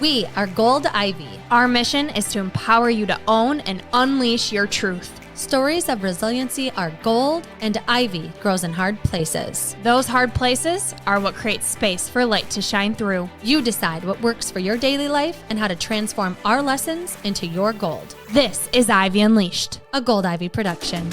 We are Gold Ivy. Our mission is to empower you to own and unleash your truth. Stories of resiliency are gold, and ivy grows in hard places. Those hard places are what create space for light to shine through. You decide what works for your daily life and how to transform our lessons into your gold. This is Ivy Unleashed, a Gold Ivy production.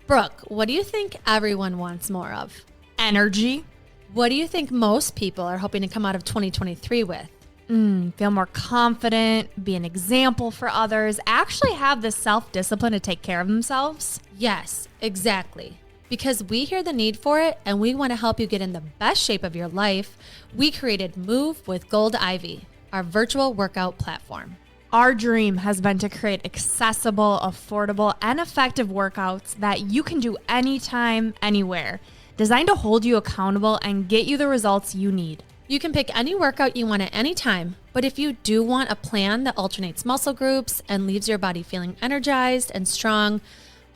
Brooke, what do you think everyone wants more of? Energy. What do you think most people are hoping to come out of 2023 with? Feel more confident, be an example for others, actually have the self-discipline to take care of themselves. Yes, exactly. Because we hear the need for it and we want to help you get in the best shape of your life, we created Move with Gold Ivy, our virtual workout platform. Our dream has been to create accessible, affordable, and effective workouts that you can do anytime, anywhere, designed to hold you accountable and get you the results you need. You can pick any workout you want at any time, but if you do want a plan that alternates muscle groups and leaves your body feeling energized and strong,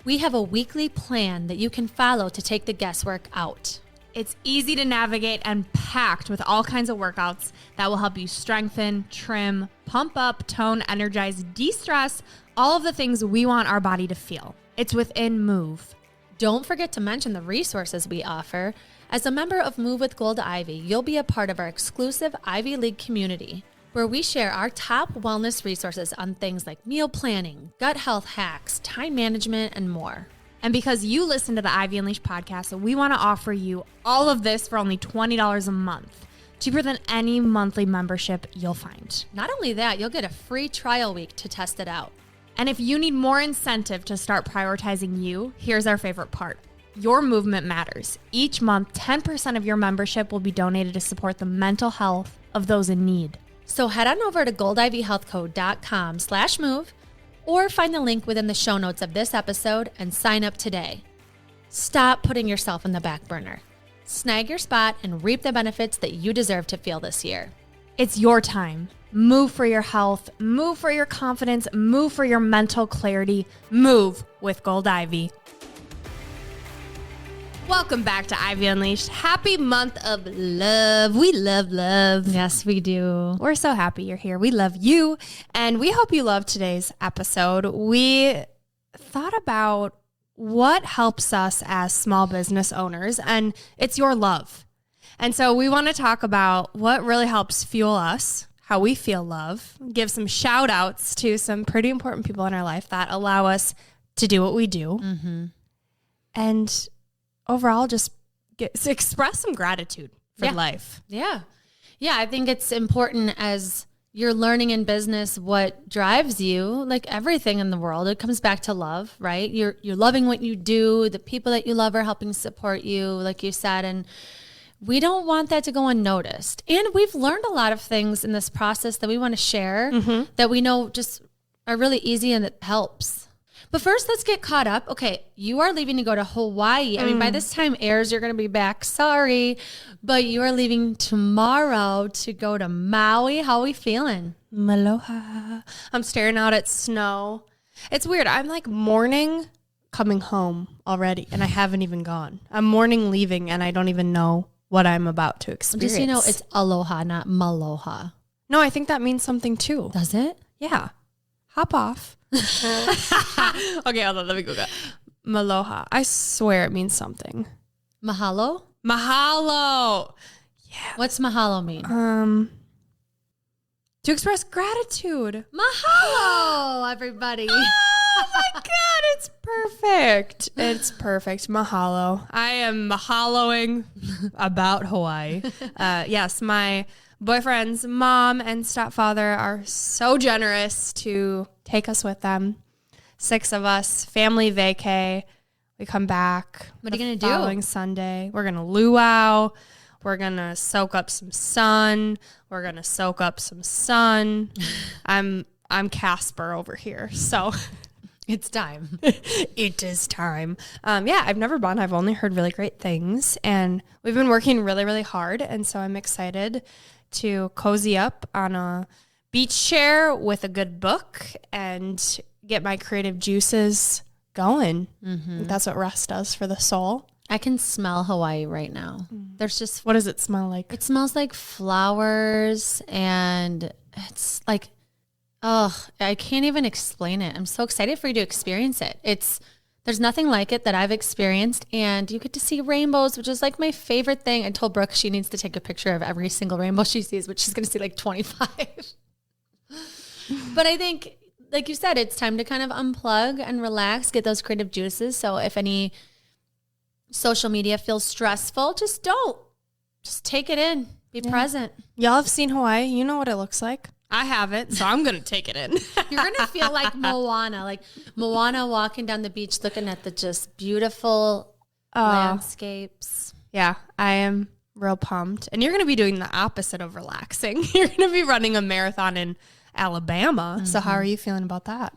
we have a weekly plan that you can follow to take the guesswork out. It's easy to navigate and packed with all kinds of workouts that will help you strengthen, trim, pump up, tone, energize, de-stress, all of the things we want our body to feel. It's within Move. Don't forget to mention the resources we offer. As a member of Move with Gold Ivy, you'll be a part of our exclusive Ivy League community, where we share our top wellness resources on things like meal planning, gut health hacks, time management, and more. And because you listen to the Ivy Unleashed podcast, we want to offer you all of this for only $20 a month, cheaper than any monthly membership you'll find. Not only that, you'll get a free trial week to test it out. And if you need more incentive to start prioritizing you, here's our favorite part. Your movement matters. Each month, 10% of your membership will be donated to support the mental health of those in need. So head on over to goldivyhealthco.com/move or find the link within the show notes of this episode and sign up today. Stop putting yourself in the back burner. Snag your spot and reap the benefits that you deserve to feel this year. It's your time. Move for your health, move for your confidence, move for your mental clarity, move with Gold Ivy. Welcome back to Ivy Unleashed. Happy month of love. We love love. Yes, we do. We're so happy you're here. We love you. And we hope you love today's episode. We thought about what helps us as small business owners, and it's your love. And so we want to talk about what really helps fuel us, how we feel love, give some shout outs to some pretty important people in our life that allow us to do what we do. And overall, just express some gratitude for life. Yeah. I think it's important as you're learning in business what drives you, like everything in the world. It comes back to love, right? You're loving what you do. The people that you love are helping support you, like you said, and we don't want that to go unnoticed. And we've learned a lot of things in this process that we want to share that we know just are really easy and it helps. But first, let's get caught up. Okay, you are leaving to go to Hawaii. I mean, by this time airs, you're going to be back. Sorry, but you are leaving tomorrow to go to Maui. How are we feeling? Aloha. I'm staring out at snow. It's weird. I'm like mourning coming home already, and I haven't even gone. I'm mourning leaving, and I don't even know what I'm about to experience. Just so you know, it's aloha, not maloha. No, I think that means something too. Does it? Yeah. Hop off. Okay, hold on. Let me Google it. Maloha. I swear it means something. Mahalo? Mahalo. Yeah. What's mahalo mean? To express gratitude. Mahalo, everybody. Oh my God, it's perfect. It's perfect. Mahalo. I am mahaloing about Hawaii. Yes, my boyfriend's mom and stepfather are so generous to take us with them. 6 of us, family vacay. We come back. What are you going to do? Following Sunday. We're going to luau. We're going to soak up some sun. We're going to soak up some sun. I'm Casper over here. So it's time. It is time. Yeah, I've never been. I've only heard really great things. And we've been working really, really hard. And so I'm excited to cozy up on a beach chair with a good book and get my creative juices going. That's what rest does for the soul. I can smell Hawaii right now. There's just, What does it smell like? it smells like flowers and it's like, oh, I can't even explain it. I'm so excited for you to experience it. There's nothing like it that I've experienced, and you get to see rainbows, which is like my favorite thing. I told Brooke she needs to take a picture of every single rainbow she sees, which she's going to see like 25. But I think, like you said, it's time to kind of unplug and relax, get those creative juices. So if any social media feels stressful, just don't. Just take it in. Be present. Y'all have seen Hawaii. You know what it looks like. I haven't, so I'm going to take it in. You're going to feel like Moana walking down the beach looking at the just beautiful landscapes. Yeah, I am real pumped. And you're going to be doing the opposite of relaxing. You're going to be running a marathon in Alabama. So how are you feeling about that?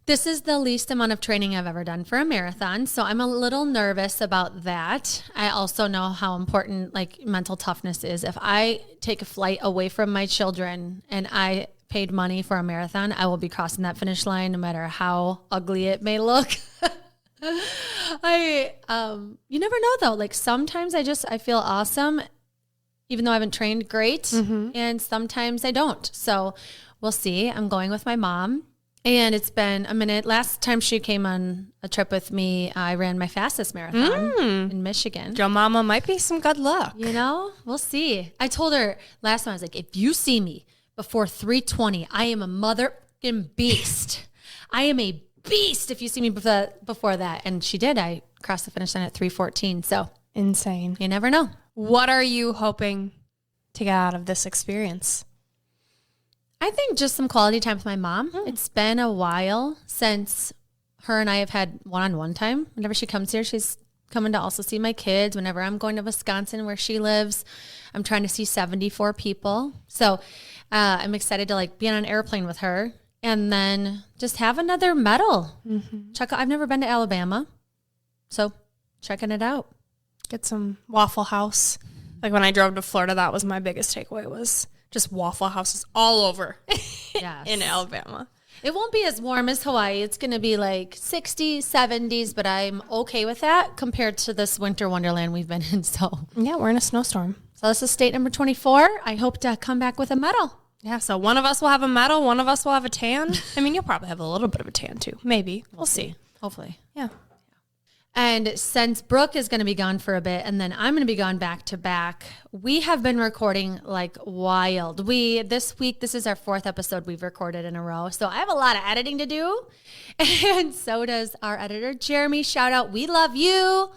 This is the least amount of training I've ever done for a marathon, so I'm a little nervous about that. I also know how important like mental toughness is. If I take a flight away from my children and I paid money for a marathon, I will be crossing that finish line no matter how ugly it may look. You never know though. Like sometimes I feel awesome even though I haven't trained great, and sometimes I don't. So we'll see. I'm going with my mom. And it's been a minute. Last time she came on a trip with me, I ran my fastest marathon in Michigan. Your mama might be some good luck. You know, we'll see. I told her last time, I was like, if you see me before 3:20, I am a motherfucking beast. I am a beast if you see me before that. And she did. I crossed the finish line at 3:14. So insane. You never know. What are you hoping to get out of this experience? I think just some quality time with my mom. It's been a while since her and I have had one-on-one time. Whenever she comes here, she's coming to also see my kids. Whenever I'm going to Wisconsin where she lives, I'm trying to see 74 people. So I'm excited to like be on an airplane with her and then just have another medal. I've never been to Alabama, so checking it out. Get some Waffle House. Like when I drove to Florida, that was my biggest takeaway was just Waffle Houses all over in Alabama. It won't be as warm as Hawaii. It's going to be like 60s, 70s, but I'm okay with that compared to this winter wonderland we've been in. So yeah, we're in a snowstorm. So this is state number 24. I hope to come back with a medal. Yeah, so one of us will have a medal, one of us will have a tan. I mean, you'll probably have a little bit of a tan too. Maybe. We'll see. Hopefully. Yeah. And since Brooke is going to be gone for a bit and then I'm going to be gone back to back, we have been recording like wild. This week, this is our 4th episode we've recorded in a row. So I have a lot of editing to do. And so does our editor, Jeremy. Shout out. We love you.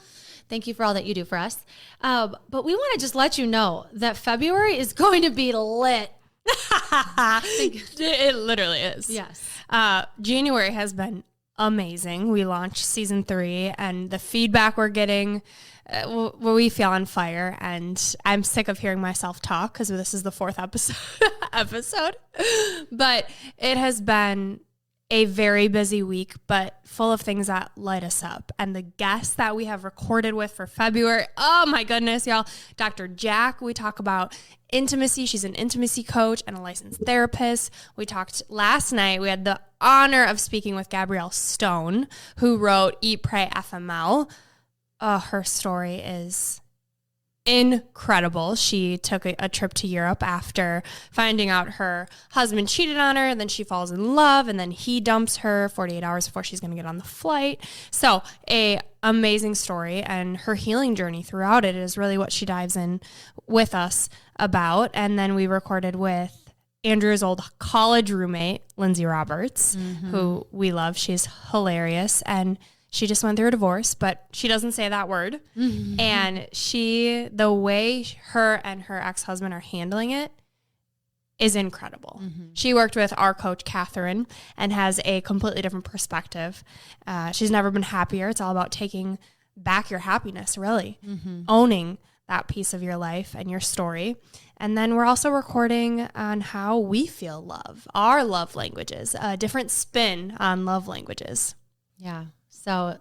Thank you for all that you do for us. But we want to just let you know that February is going to be lit. It literally is. Yes. January has been amazing. We launched season 3 and the feedback we're getting, we feel on fire, and I'm sick of hearing myself talk because this is the 4th episode. But it has been a very busy week, but full of things that light us up. And the guests that we have recorded with for February, oh my goodness, y'all. Dr. Jack, we talk about intimacy. She's an intimacy coach and a licensed therapist. We talked last night. We had the honor of speaking with Gabrielle Stone, who wrote Eat, Pray, FML. Her story is incredible. She took a trip to Europe after finding out her husband cheated on her, and then she falls in love, and then he dumps her 48 hours before she's going to get on the flight. So a amazing story, and her healing journey throughout it is really what she dives in with us about. And then we recorded with Andrew's old college roommate, Lindsay Roberts, who we love. She's hilarious, and she just went through a divorce, but she doesn't say that word. And the way her and her ex-husband are handling it is incredible. She worked with our coach, Catherine, and has a completely different perspective. She's never been happier. It's all about taking back your happiness, really, owning that piece of your life and your story. And then we're also recording on how we feel love, our love languages, a different spin on love languages. Yeah. So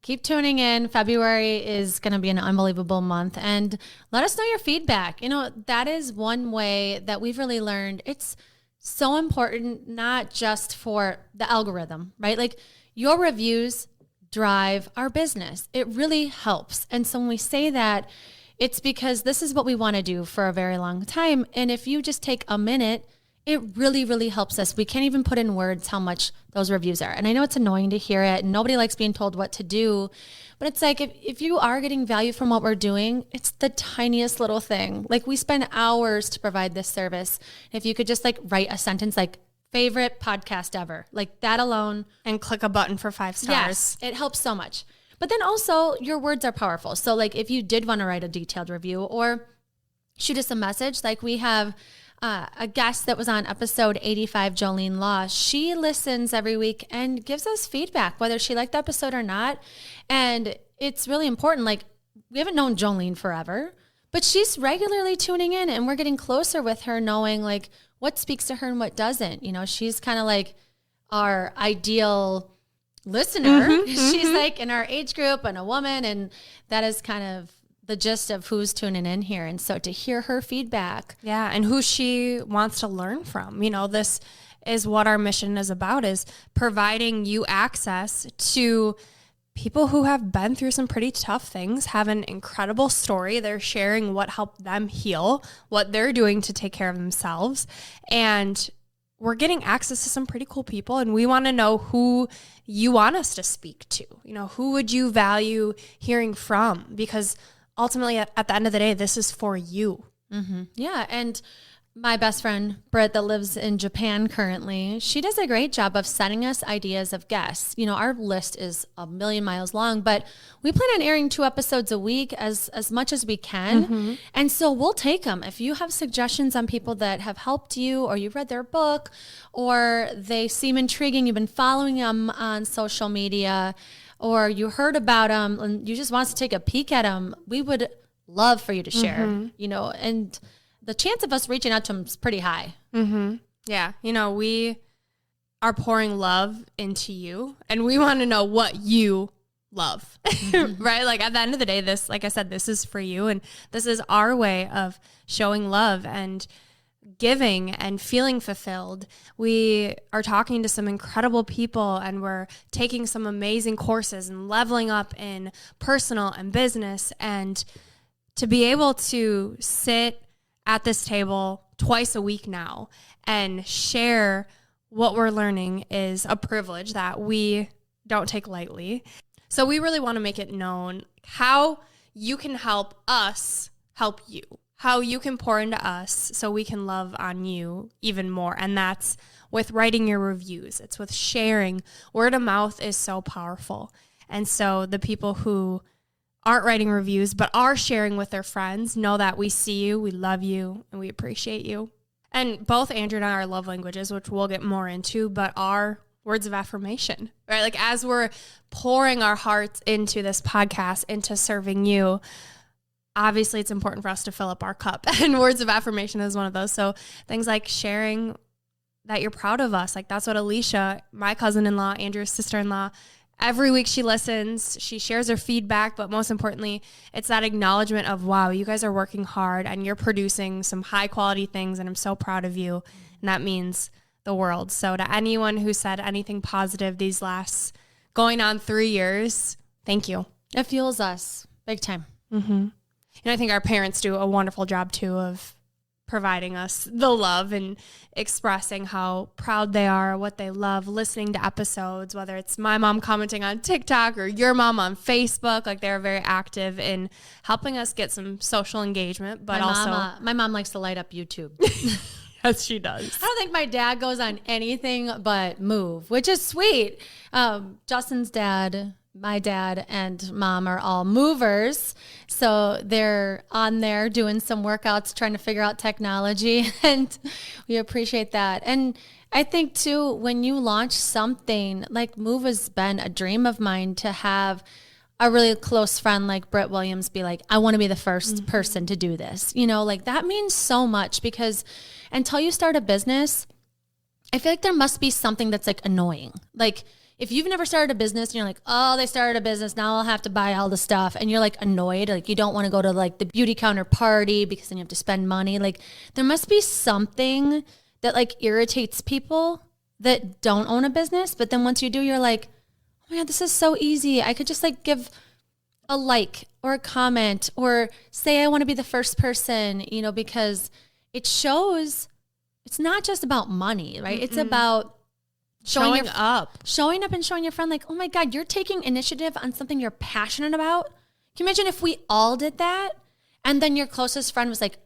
keep tuning in. February is going to be an unbelievable month, and let us know your feedback. You know, that is one way that we've really learned. It's so important, not just for the algorithm, right? Like your reviews drive our business. It really helps. And so when we say that, it's because this is what we want to do for a very long time. And if you just take a minute, it really, really helps us. We can't even put in words how much those reviews are. And I know it's annoying to hear it, and nobody likes being told what to do. But it's like, if you are getting value from what we're doing, it's the tiniest little thing. Like, we spend hours to provide this service. If you could just like write a sentence like, favorite podcast ever, like that alone. And click a button for 5 stars. Yes, it helps so much. But then also your words are powerful. So like if you did want to write a detailed review or shoot us a message, like we have a guest that was on episode 85, Jolene Law. She listens every week and gives us feedback, whether she liked the episode or not. And it's really important. Like, we haven't known Jolene forever, but she's regularly tuning in, and we're getting closer with her, knowing like what speaks to her and what doesn't. You know, she's kind of like our ideal listener. She's like in our age group and a woman, and that is kind of the gist of who's tuning in here. And so to hear her feedback. Yeah, and who she wants to learn from. You know, this is what our mission is about, is providing you access to people who have been through some pretty tough things, have an incredible story. They're sharing what helped them heal, what they're doing to take care of themselves. And we're getting access to some pretty cool people, and we want to know who you want us to speak to. You know, who would you value hearing from? Because ultimately, at the end of the day, this is for you. Mm-hmm. Yeah. And my best friend, Britt, that lives in Japan currently, she does a great job of sending us ideas of guests. You know, our list is a million miles long, but we plan on airing 2 episodes a week as much as we can. And so we'll take them. If you have suggestions on people that have helped you, or you've read their book, or they seem intriguing, you've been following them on social media, or you heard about them and you just want us to take a peek at them, we would love for you to share, you know, and the chance of us reaching out to them is pretty high. Yeah. You know, we are pouring love into you, and we want to know what you love, right? Like, at the end of the day, this, like I said, this is for you, and this is our way of showing love and giving and feeling fulfilled. We are talking to some incredible people, and we're taking some amazing courses and leveling up in personal and business. And to be able to sit at this table twice a week now and share what we're learning is a privilege that we don't take lightly. So we really want to make it known how you can help us help you, how you can pour into us so we can love on you even more. And that's with writing your reviews. It's with sharing. Word of mouth is so powerful. And so the people who aren't writing reviews but are sharing with their friends know that we see you, we love you, and we appreciate you. And both Andrew and I are love languages, which we'll get more into, but are words of affirmation, right? Like, as we're pouring our hearts into this podcast, into serving you, obviously it's important for us to fill up our cup, and words of affirmation is one of those. So things like sharing that you're proud of us. Like, that's what Alicia, my cousin-in-law, Andrew's sister-in-law, every week she listens, she shares her feedback, but most importantly, it's that acknowledgement of, wow, you guys are working hard and you're producing some high quality things, and I'm so proud of you. And that means the world. So to anyone who said anything positive these last going on 3 years, thank you. It fuels us big time. And I think our parents do a wonderful job too of providing us the love and expressing how proud they are, what they love, listening to episodes, whether it's my mom commenting on TikTok or your mom on Facebook. Like, they're very active in helping us get some social engagement, but My mom likes to light up YouTube. Yes, she does. I don't think my dad goes on anything but Move, which is sweet. Justin's dad, my dad, and mom are all movers. So they're on there doing some workouts, trying to figure out technology, and we appreciate that. And I think too, when you launch something like Move, has been a dream of mine to have a really close friend like Britt Williams be like, I want to be the first person to do this. You know, like, that means so much, because until you start a business, I feel like there must be something that's like annoying. Like, if you've never started a business and you're like, oh, they started a business, now I'll have to buy all the stuff, and you're like annoyed, like you don't want to go to like the beauty counter party because then you have to spend money. Like, there must be something that like irritates people that don't own a business. But then once you do, you're like, oh my God, this is so easy. I could just like give a like or a comment or say I want to be the first person, you know, because it shows it's not just about money, right? It's about showing up and showing your friend like, oh my God, you're taking initiative on something you're passionate about. Can you imagine if we all did that? And then your closest friend was like,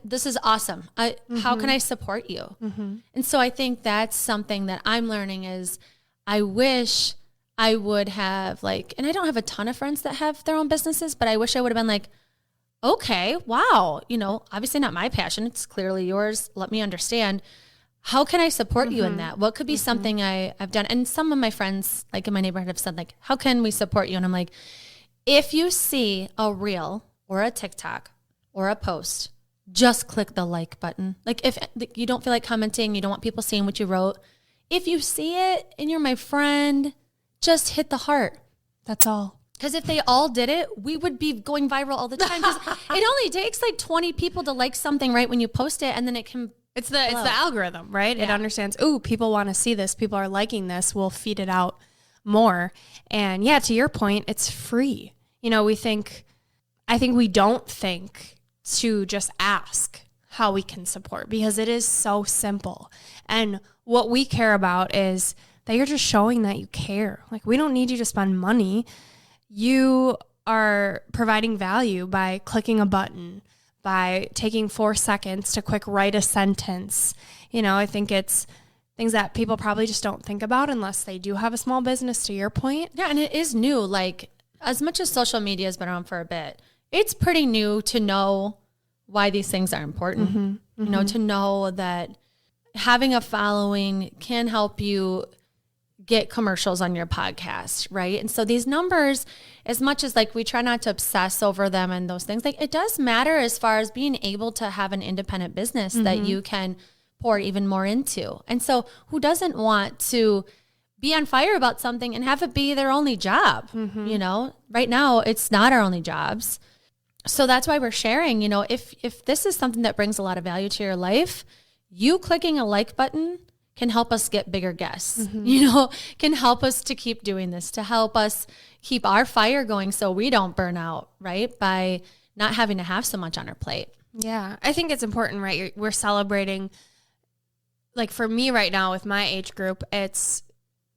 this is awesome. How can I support you? And so I think that's something that I'm learning is I wish I would have like, and I don't have a ton of friends that have their own businesses, but I wish I would have been like, okay, wow. You know, obviously not my passion. It's clearly yours. Let me understand. How can I support you in that? What could be something I've done? And some of my friends, like in my neighborhood, have said, like, how can we support you? And I'm like, if you see a reel or a TikTok or a post, just click the like button. Like if you don't feel like commenting, you don't want people seeing what you wrote. If you see it and you're my friend, just hit the heart. That's all. Because if they all did it, we would be going viral all the time. Because it only takes like 20 people to like something right when you post it, and then it can... It's the algorithm, right? Yeah. It understands, ooh, people want to see this. People are liking this. We'll feed it out more. And yeah, to your point, it's free. You know, I think we don't think to just ask how we can support because it is so simple. And what we care about is that you're just showing that you care. Like, we don't need you to spend money. You are providing value by clicking a button, by taking 4 seconds to quick write a sentence. You know, I think it's things that people probably just don't think about unless they do have a small business, to your point. Yeah, and it is new. Like, as much as social media has been around for a bit, it's pretty new to know why these things are important. You know, to know that having a following can help you get commercials on your podcast, right? And so these numbers, as much as like we try not to obsess over them and those things, like it does matter as far as being able to have an independent business that you can pour even more into. And so who doesn't want to be on fire about something and have it be their only job? You know, right now it's not our only jobs. So that's why we're sharing, you know, if this is something that brings a lot of value to your life, you clicking a like button can help us get bigger guests, you know, can help us to keep doing this, to help us keep our fire going so we don't burn out, right? By not having to have so much on our plate. Yeah. I think it's important, right? We're celebrating, like for me right now with my age group, it's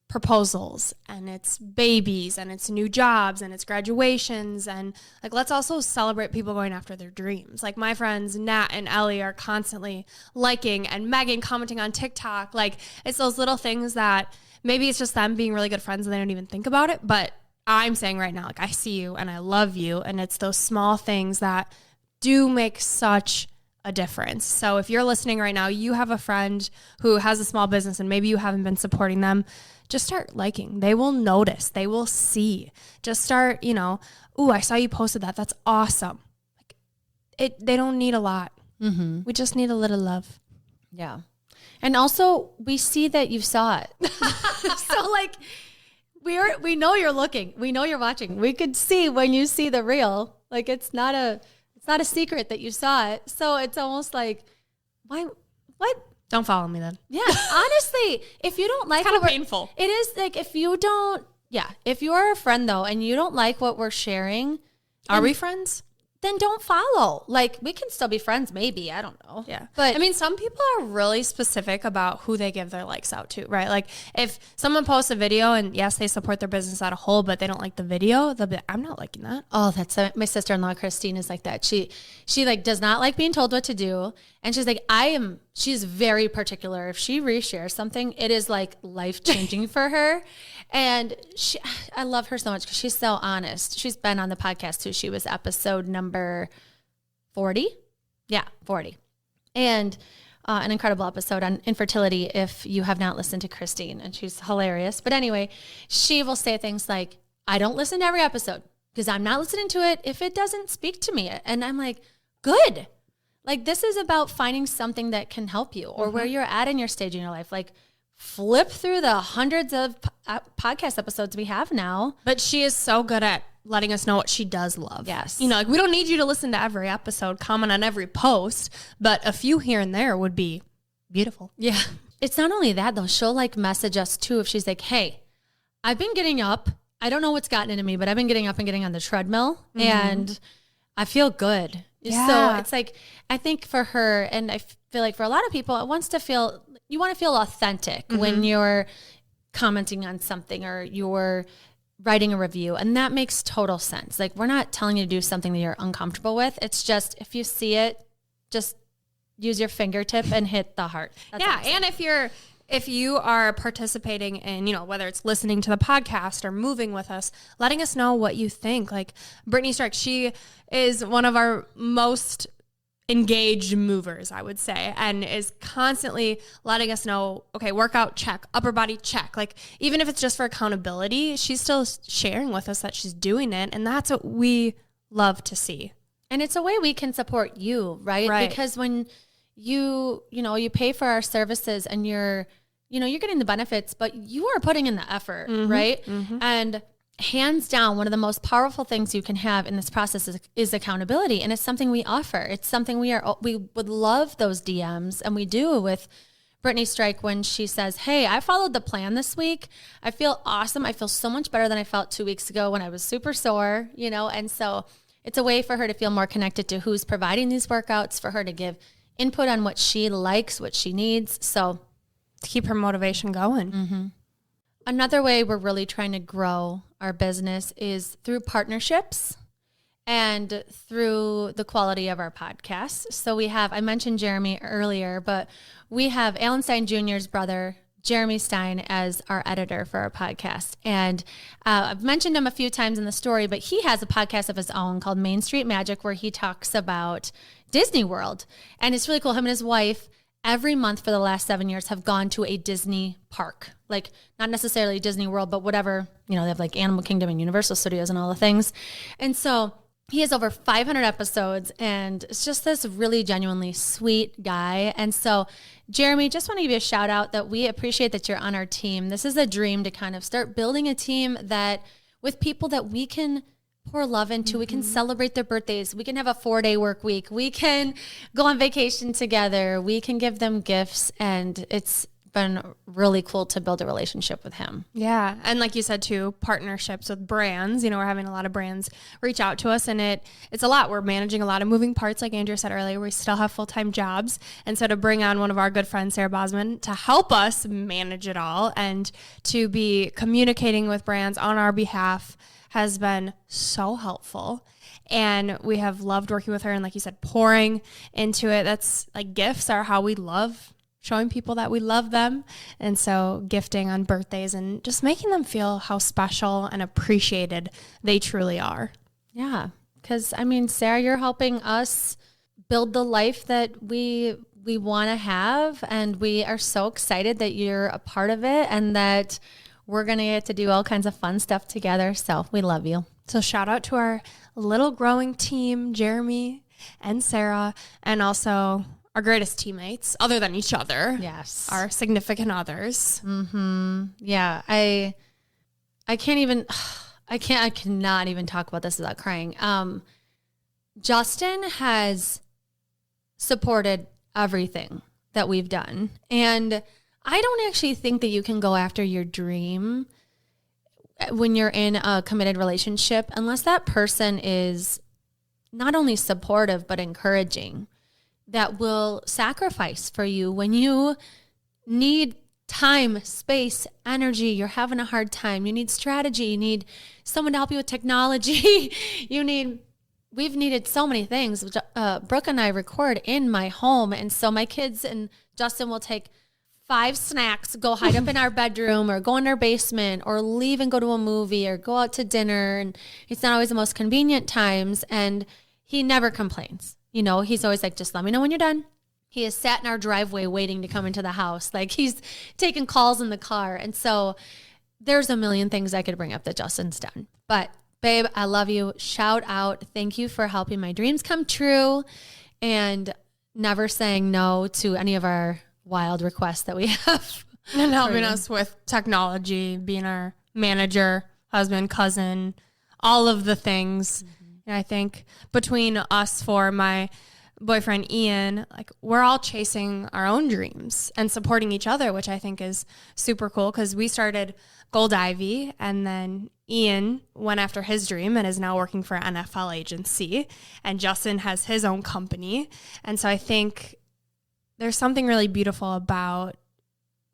proposals and it's babies and it's new jobs and it's graduations, and like let's also celebrate people going after their dreams. Like my friends Nat and Ellie are constantly liking, and Megan commenting on TikTok. Like it's those little things that maybe it's just them being really good friends and they don't even think about it, but I'm saying right now, like I see you and I love you, and it's those small things that do make such a difference. So if you're listening right now, you have a friend who has a small business and maybe you haven't been supporting them, just start liking. They will notice. They will see. Just start, you know, ooh, I saw you posted that. That's awesome. Like they don't need a lot. We just need a little love. Yeah. And also we see that you saw it. So like we know you're looking. We know you're watching. We could see when you see the reel. Like it's not a secret that you saw it. So it's almost like, why? What? Don't follow me then. Yeah, honestly, if you don't like kind of painful. It is like if you are a friend though and you don't like what we're sharing, are we friends? Then don't follow. Like we can still be friends, maybe. I don't know. Yeah. But I mean, some people are really specific about who they give their likes out to, right? Like if someone posts a video and yes, they support their business as a whole, but they don't like the video, they'll be, I'm not liking that. Oh, that's my sister-in-law, Christine, is like that. She like does not like being told what to do. And she's like, she's very particular. If she reshares something, it is like life-changing for her. And I love her so much because she's so honest. She's been on the podcast too. She was episode number 40. Yeah, 40. And an incredible episode on infertility if you have not listened to Christine. And she's hilarious. But anyway, she will say things like, I don't listen to every episode because I'm not listening to it if it doesn't speak to me. And I'm like, good. Like this is about finding something that can help you or where you're at in your stage in your life. Like flip through the hundreds of podcast episodes we have now. But she is so good at letting us know what she does love. Yes. You know, like we don't need you to listen to every episode, comment on every post, but a few here and there would be beautiful. Yeah. It's not only that though. She'll like message us too if she's like, hey, I've been getting up. I don't know what's gotten into me, but I've been getting up and getting on the treadmill and I feel good. Yeah. So it's like, I think for her, and I feel like for a lot of people, you want to feel authentic when you're commenting on something or you're writing a review. And that makes total sense. Like, we're not telling you to do something that you're uncomfortable with. It's just, if you see it, just use your fingertip and hit the heart. That's and if you are participating in, whether it's listening to the podcast or moving with us, letting us know what you think. Like Brittany Strike, she is one of our most engaged movers, I would say, and is constantly letting us know, okay, workout, check, upper body, check. Like, even if it's just for accountability, she's still sharing with us that she's doing it. And that's what we love to see. And it's a way we can support you, right? Because when you pay for our services and you're getting the benefits, but you are putting in the effort, right? And hands down, one of the most powerful things you can have in this process is accountability. And it's something we offer. It's something we would love those DMs. And we do with Brittany Strike when she says, hey, I followed the plan this week. I feel awesome. I feel so much better than I felt 2 weeks ago when I was super sore, and so it's a way for her to feel more connected to who's providing these workouts, for her to give input on what she likes, what she needs. So to keep her motivation going. Another way we're really trying to grow our business is through partnerships and through the quality of our podcasts. So I mentioned Jeremy earlier, but we have Alan Stein Jr.'s brother, Jeremy Stein, as our editor for our podcast. And I've mentioned him a few times in the story, but he has a podcast of his own called Main Street Magic, where he talks about Disney World. And it's really cool. Him and his wife, every month for the last 7 years, have gone to a Disney park. Like, not necessarily Disney World, but whatever, they have like Animal Kingdom and Universal Studios and all the things. And so he has over 500 episodes, and it's just this really genuinely sweet guy. And so, Jeremy, just want to give you a shout out that we appreciate that you're on our team. This is a dream to kind of start building a team that with people that we can pour love into. We can celebrate their birthdays. We can have a 4-day work week. We can go on vacation together. We can give them gifts. And it's been really cool to build a relationship with him. Yeah. And like you said too, partnerships with brands. We're having a lot of brands reach out to us, and it's a lot. We're managing a lot of moving parts. Like Andrea said earlier, we still have full-time jobs. And so to bring on one of our good friends, Sarah Bosman, to help us manage it all and to be communicating with brands on our behalf has been so helpful. And we have loved working with her. And like you said, pouring into it. That's like, gifts are how we love showing people that we love them. And so gifting on birthdays and just making them feel how special and appreciated they truly are. Yeah. Because, Sarah, you're helping us build the life that we want to have. And we are so excited that you're a part of it and that we're going to get to do all kinds of fun stuff together. So we love you. So shout out to our little growing team, Jeremy and Sarah, and also our greatest teammates, other than each other. Yes. Our significant others. Yeah. I cannot even talk about this without crying. Justin has supported everything that we've done. And I don't actually think that you can go after your dream when you're in a committed relationship unless that person is not only supportive, but encouraging, that will sacrifice for you when you need time, space, energy. You're having a hard time. You need strategy. You need someone to help you with technology. We've needed so many things. Brooke and I record in my home. And so my kids and Justin will take 5 snacks, go hide up in our bedroom or go in our basement or leave and go to a movie or go out to dinner. And it's not always the most convenient times. And he never complains. He's always like, just let me know when you're done. He has sat in our driveway waiting to come into the house. Like, he's taking calls in the car. And so there's a million things I could bring up that Justin's done. But babe, I love you. Shout out. Thank you for helping my dreams come true and never saying no to any of our wild requests that we have. And helping us with technology, being our manager, husband, cousin, all of the things. And I think between us four, my boyfriend Ian, like we're all chasing our own dreams and supporting each other, which I think is super cool because we started Gold Ivy and then Ian went after his dream and is now working for an NFL agency, and Justin has his own company. And so I think there's something really beautiful about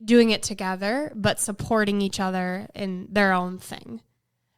doing it together, but supporting each other in their own thing.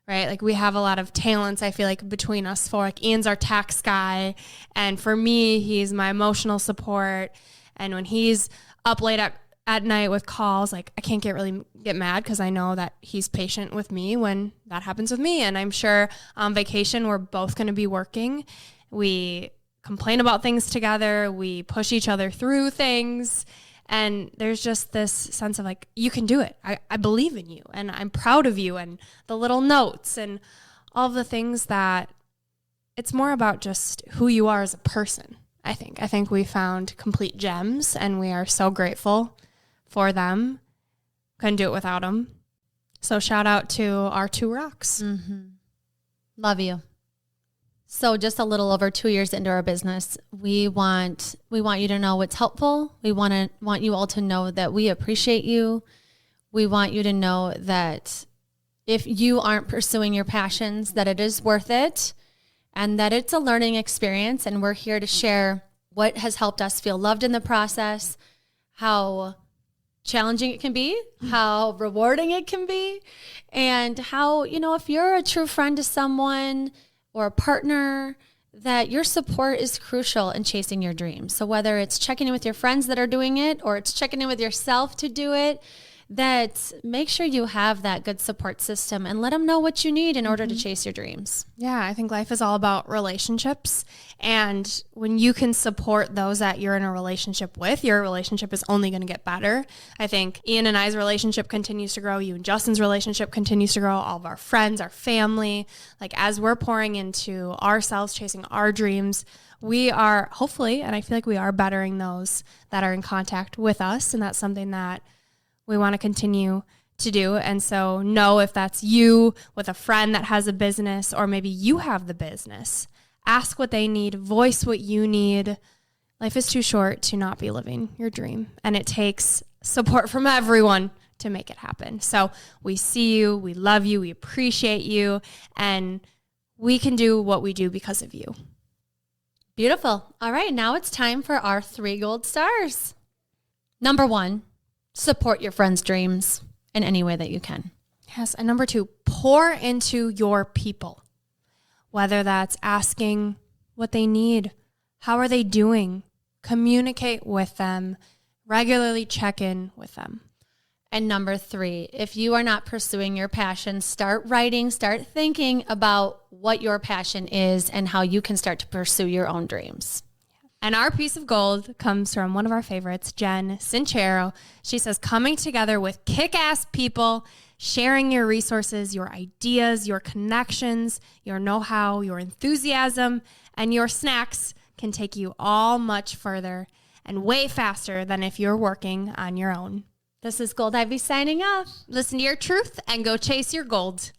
Right? Like we have a lot of talents, I feel like, between us four. Like Ian's our tax guy. And for me, he's my emotional support. And when he's up late at night with calls, like I can't get mad because I know that he's patient with me when that happens with me. And I'm sure on vacation, we're both going to be working. We complain about things together. We push each other through things. And there's just this sense of like, you can do it. I believe in you and I'm proud of you, and the little notes and all of the things that it's more about just who you are as a person. I think we found complete gems and we are so grateful for them. Couldn't do it without them. So shout out to our two rocks. Mm-hmm. Love you. So just a little over 2 years into our business, we want you to know what's helpful. We want you all to know that we appreciate you. We want you to know that if you aren't pursuing your passions, that it is worth it and that it's a learning experience. And we're here to share what has helped us feel loved in the process, how challenging it can be, how rewarding it can be, and how, if you're a true friend to someone or a partner, that your support is crucial in chasing your dreams. So whether it's checking in with your friends that are doing it or it's checking in with yourself to do it, that make sure you have that good support system and let them know what you need in order to chase your dreams. Yeah, I think life is all about relationships. And when you can support those that you're in a relationship with, your relationship is only going to get better. I think Ian and I's relationship continues to grow. You and Justin's relationship continues to grow. All of our friends, our family, like as we're pouring into ourselves, chasing our dreams, we are hopefully, and I feel like we are bettering those that are in contact with us. And that's something that we want to continue to do. And so know if that's you with a friend that has a business, or maybe you have the business, ask what they need, voice what you need. Life is too short to not be living your dream. And it takes support from everyone to make it happen. So we see you, we love you, we appreciate you, and we can do what we do because of you. Beautiful. All right, now it's time for our 3 gold stars. Number 1, support your friends' dreams in any way that you can. Yes. And number 2, pour into your people, whether that's asking what they need, how are they doing, communicate with them, regularly check in with them. And number 3, if you are not pursuing your passion, start writing, start thinking about what your passion is and how you can start to pursue your own dreams. And our piece of gold comes from one of our favorites, Jen Sincero. She says, coming together with kick-ass people, sharing your resources, your ideas, your connections, your know-how, your enthusiasm, and your snacks can take you all much further and way faster than if you're working on your own. This is Gold Ivy signing off. Listen to your truth and go chase your gold.